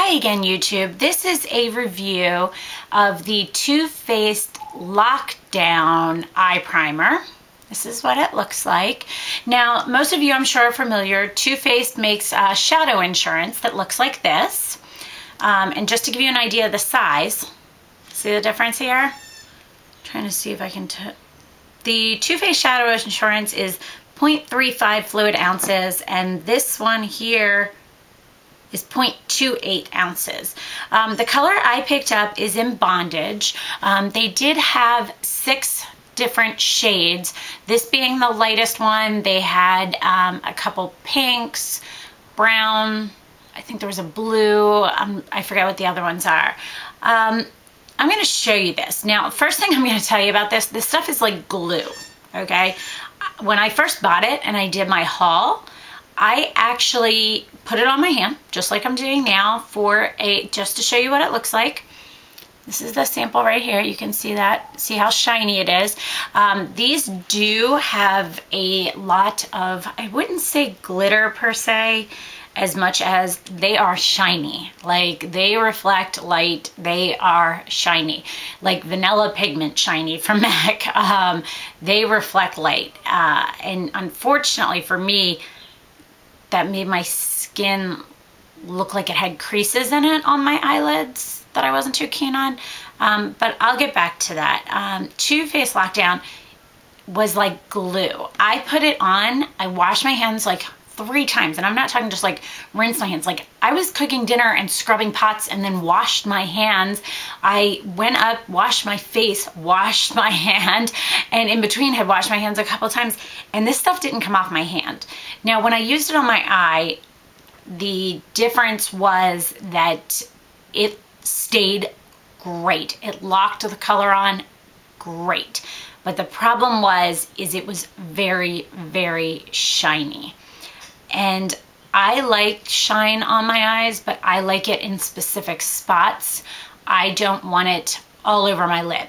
Hi again, YouTube. This is a review of the Too Faced Lockdown Eye Primer. This is what it looks like. Now, most of you, I'm sure, are familiar. Too Faced makes shadow insurance that looks like this. And just to give you an idea of the size, see the difference here? I'm trying to see if I can... The Too Faced Shadow Insurance is 0.35 fluid ounces, and this one here is 0.28 ounces. The color I picked up is in Bondage. They did have 6 different shades. This being the lightest one, they had a couple pinks, brown, I think there was a blue, I forget what the other ones are. I'm going to show you this. Now, first thing I'm going to tell you about this stuff is like glue, okay? When I first bought it and I did my haul, I actually put it on my hand, just like I'm doing now, just to show you what it looks like. This is the sample right here. You can see that. See how shiny it is. These do have a lot of, I wouldn't say glitter per se, as much as they are shiny. Like, they reflect light. They are shiny. Like vanilla pigment shiny from MAC. They reflect light. And unfortunately for me, that made my skin look like it had creases in it on my eyelids that I wasn't too keen on. But I'll get back to that. Too Faced Lockdown was like glue. I put it on, I washed my hands like 3 times, and I'm not talking just like rinse my hands. Like, I was cooking dinner and scrubbing pots and then washed my hands. I went up, washed my face, washed my hand, and in between had washed my hands a couple times, and this stuff didn't come off my hand. Now, when I used it on my eye, the difference was that it stayed great. It locked the color on great. But the problem is it was very, very shiny. And I like shine on my eyes, but I like it in specific spots. I don't want it all over my lid,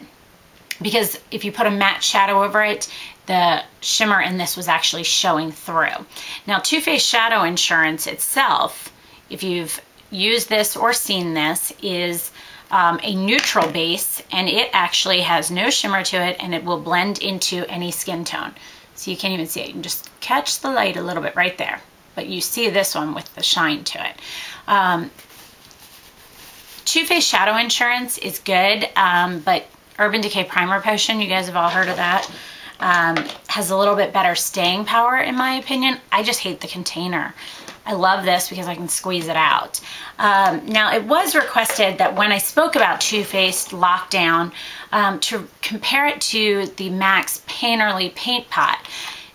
because if you put a matte shadow over it, the shimmer in this was actually showing through. Now, Too Faced Shadow Insurance itself, if you've used this or seen this, is a neutral base, and it actually has no shimmer to it, and it will blend into any skin tone. So you can't even see it. You can just catch the light a little bit right there. But you see this one with the shine to it. Too Faced Shadow Insurance is good, but Urban Decay Primer Potion, you guys have all heard of that, has a little bit better staying power in my opinion. I just hate the container. I love this because I can squeeze it out. Now, it was requested that when I spoke about Too Faced Lockdown, to compare it to the MAC's Painterly Paint Pot.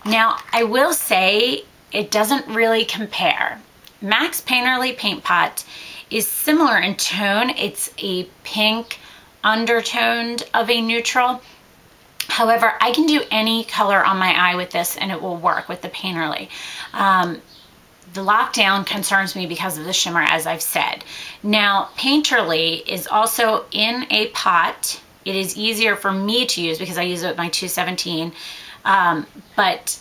Now, I will say it doesn't really compare. MAC's Painterly Paint Pot is similar in tone. It's a pink undertoned of a neutral. However, I can do any color on my eye with this and it will work with the Painterly. The Lockdown concerns me because of the shimmer, as I've said. Now, Painterly is also in a pot. It is easier for me to use because I use it with my 217, but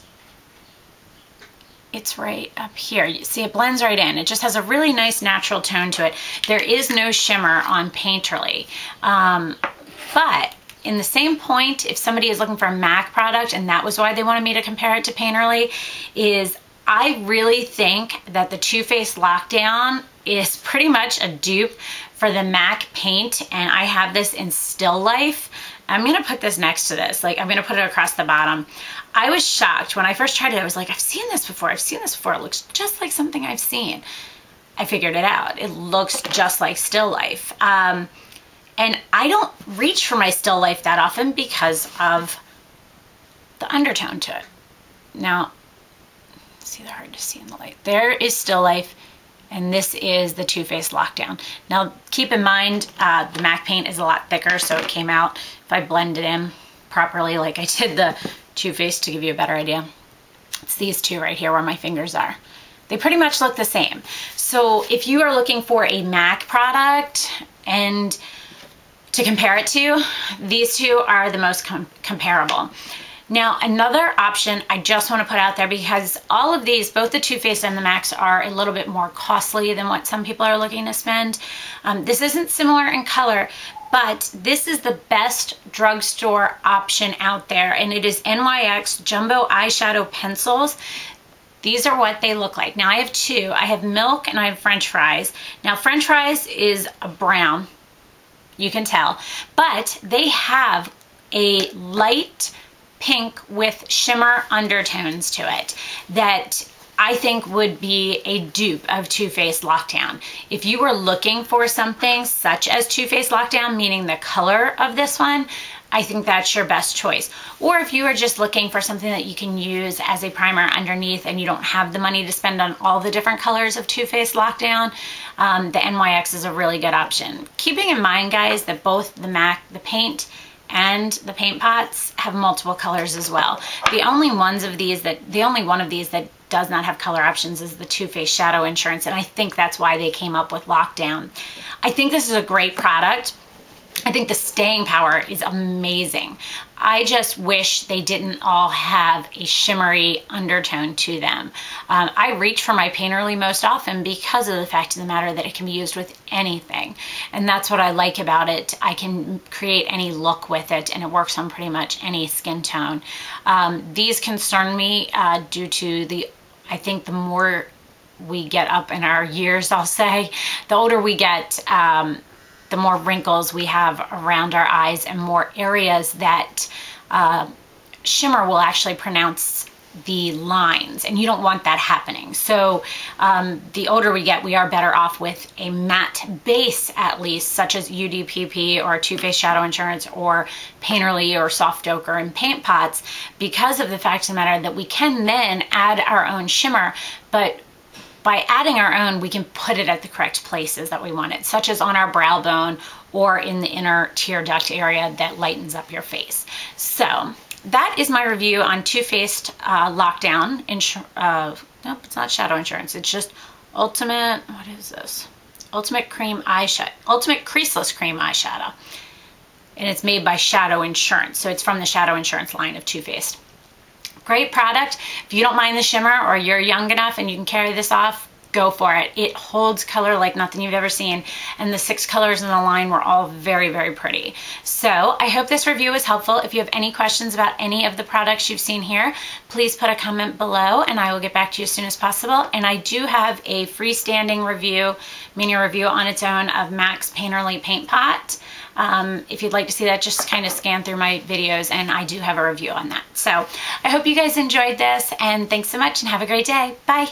it's right up here. You see, it blends right in. It just has a really nice natural tone to it. There is no shimmer on Painterly. But in the same point, if somebody is looking for a MAC product, and that was why they wanted me to compare it to Painterly, is I really think that the Too Faced Lockdown is pretty much a dupe for the MAC paint, and I have this in Stilife. I'm going to put this next to this. Like, I'm going to put it across the bottom. I was shocked when I first tried it. I was like, I've seen this before. I've seen this before. It looks just like something I've seen. I figured it out. It looks just like Stilife. And I don't reach for my Stilife that often because of the undertone to it. Now, see, they're hard to see in the light. There is Stilife, and this is the Too Faced Lockdown. Now, keep in mind, the MAC paint is a lot thicker, so it came out, if I blend it in properly like I did the Too Faced, to give you a better idea. It's these two right here where my fingers are. They pretty much look the same. So if you are looking for a MAC product and to compare it to, these two are the most comparable. Now, another option I just want to put out there, because all of these, both the Too Faced and the MACs, are a little bit more costly than what some people are looking to spend. This isn't similar in color, but this is the best drugstore option out there, and it is NYX Jumbo eyeshadow pencils. These are what they look like. Now I have two. I have milk and I have French fries. Now French fries is a brown, you can tell, but they have a light pink with shimmer undertones to it that I think would be a dupe of Too Faced Lockdown. If you were looking for something such as Too Faced Lockdown, meaning the color of this one, I think that's your best choice. Or if you are just looking for something that you can use as a primer underneath and you don't have the money to spend on all the different colors of Too Faced Lockdown, the NYX is a really good option. Keeping in mind, guys, that both the MAC, the paint, and the paint pots have multiple colors as well. The only one of these that does not have color options is the Too Faced Shadow Insurance, and I think that's why they came up with Lockdown. I think this is a great product. I think the staying power is amazing. I just wish they didn't all have a shimmery undertone to them. I reach for my Painterly most often because of the fact of the matter that it can be used with anything. And that's what I like about it. I can create any look with it, and it works on pretty much any skin tone. These concern me due to I think the more we get up in our years, I'll say, the older we get, the more wrinkles we have around our eyes and more areas that shimmer will actually pronounce the lines, and you don't want that happening. So the older we get, we are better off with a matte base, at least, such as UDPP or Too Faced Shadow Insurance or Painterly or Soft Ochre and paint pots, because of the fact of the matter that we can then add our own shimmer, but by adding our own, we can put it at the correct places that we want it, such as on our brow bone or in the inner tear duct area that lightens up your face. So that is my review on Too Faced Lockdown. Nope, it's not Shadow Insurance. It's just Ultimate, what is this? Ultimate Cream Eyeshadow, Ultimate Creaseless Cream Eyeshadow. And it's made by Shadow Insurance. So it's from the Shadow Insurance line of Too Faced. Great product. If you don't mind the shimmer, or you're young enough and you can carry this off, go for it. It holds color like nothing you've ever seen, and the 6 colors in the line were all very, very pretty. So I hope this review was helpful. If you have any questions about any of the products you've seen here, please put a comment below and I will get back to you as soon as possible. And I do have a freestanding review, mini review on its own, of MAC's Painterly Paint Pot. If you'd like to see that, just kind of scan through my videos and I do have a review on that. So I hope you guys enjoyed this, and thanks so much and have a great day. Bye.